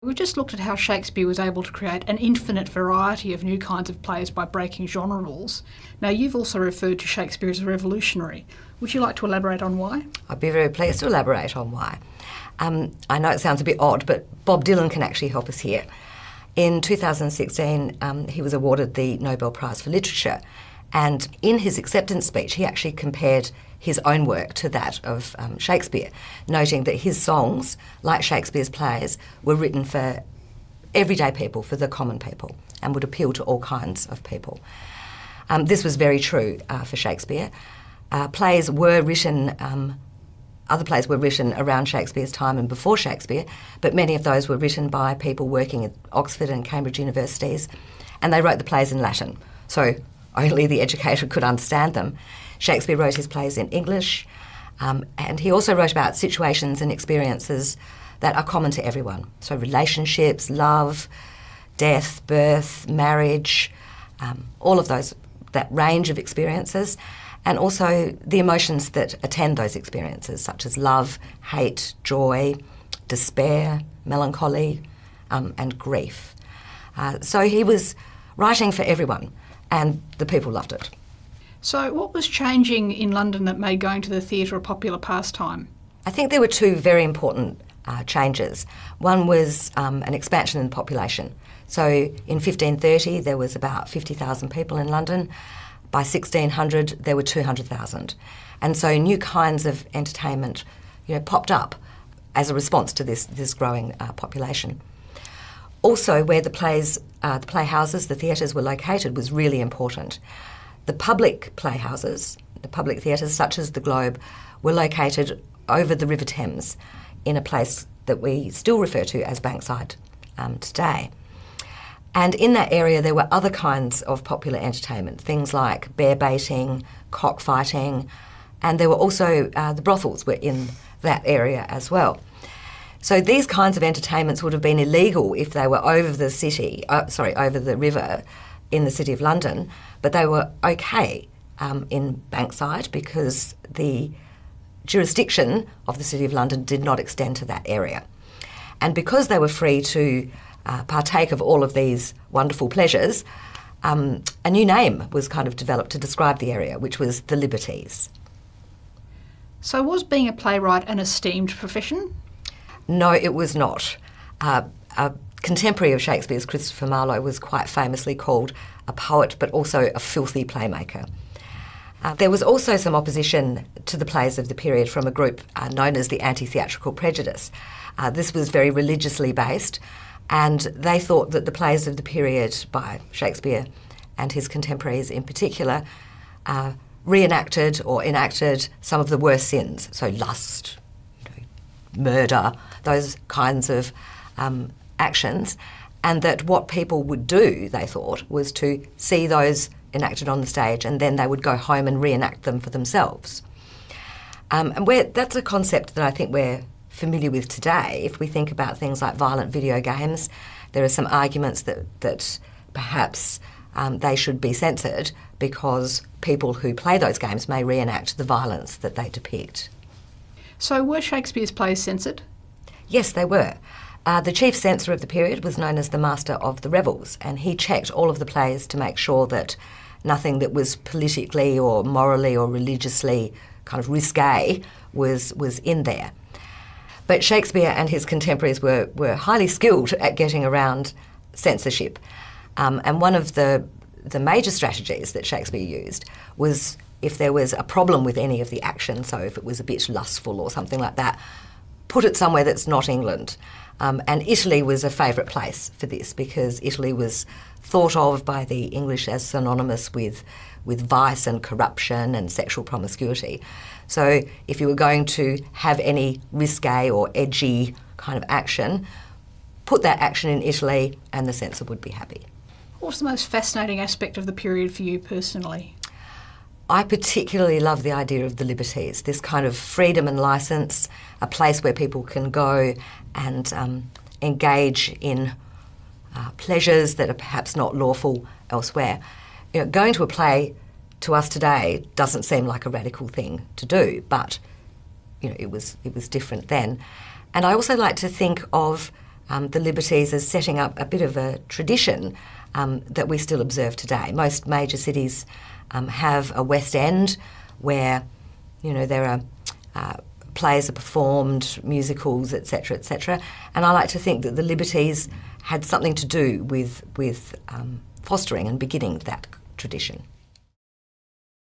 We've just looked at how Shakespeare was able to create an infinite variety of new kinds of plays by breaking genre rules. Now, you've also referred to Shakespeare as a revolutionary. Would you like to elaborate on why? I'd be very pleased to elaborate on why. I know it sounds a bit odd, but Bob Dylan can actually help us here. In 2016, he was awarded the Nobel Prize for Literature, and in his acceptance speech, he actually compared his own work to that of Shakespeare, noting that his songs, like Shakespeare's plays, were written for everyday people, for the common people, and would appeal to all kinds of people. This was very true for Shakespeare. Plays were written, other plays were written around Shakespeare's time and before Shakespeare, but many of those were written by people working at Oxford and Cambridge universities, and they wrote the plays in Latin, so only the educated could understand them. Shakespeare wrote his plays in English, and he also wrote about situations and experiences that are common to everyone. So relationships, love, death, birth, marriage, all of those, that range of experiences, and also the emotions that attend those experiences, such as love, hate, joy, despair, melancholy, and grief. So he was writing for everyone, and the people loved it. So what was changing in London that made going to the theatre a popular pastime? I think there were two very important changes. One was an expansion in the population. So in 1530 there was about 50,000 people in London. By 1600 there were 200,000. And so new kinds of entertainment, popped up as a response to this growing population. Also, where the playhouses, the theatres were located was really important. The public playhouses, the public theatres such as the Globe, were located over the River Thames in a place that we still refer to as Bankside today. And in that area there were other kinds of popular entertainment, things like bear baiting, cockfighting, and there were also the brothels were in that area as well. So these kinds of entertainments would have been illegal if they were over the river in the City of London, but they were okay in Bankside because the jurisdiction of the City of London did not extend to that area. And because they were free to partake of all of these wonderful pleasures, a new name was kind of developed to describe the area, which was the Liberties. So was being a playwright an esteemed profession? No, it was not. A contemporary of Shakespeare's, Christopher Marlowe, was quite famously called a poet but also a filthy playmaker. There was also some opposition to the plays of the period from a group known as the Anti-Theatrical Prejudice. This was very religiously based, and they thought that the plays of the period by Shakespeare and his contemporaries in particular reenacted or enacted some of the worst sins, so lust, murder, those kinds of actions, and that what people would do, they thought, was to see those enacted on the stage and then they would go home and reenact them for themselves. And that's a concept that I think we're familiar with today. If we think about things like violent video games, there are some arguments that perhaps they should be censored because people who play those games may reenact the violence that they depict. So were Shakespeare's plays censored? Yes, they were. The chief censor of the period was known as the Master of the Revels, and he checked all of the plays to make sure that nothing that was politically or morally or religiously kind of risque was in there. But Shakespeare and his contemporaries were highly skilled at getting around censorship. And one of the major strategies that Shakespeare used was if there was a problem with any of the action, so if it was a bit lustful or something like that, put it somewhere that's not England. And Italy was a favourite place for this because Italy was thought of by the English as synonymous with vice and corruption and sexual promiscuity. So if you were going to have any risque or edgy kind of action, put that action in Italy and the censor would be happy. What's the most fascinating aspect of the period for you personally? I particularly love the idea of the Liberties, this kind of freedom and licence, a place where people can go and engage in pleasures that are perhaps not lawful elsewhere. Going to a play to us today doesn't seem like a radical thing to do, but it was different then. And I also like to think of the Liberties as setting up a bit of a tradition that we still observe today. Most major cities have a West End where, there are plays are performed, musicals, etc., etc. And I like to think that the Liberties had something to do with fostering and beginning that tradition.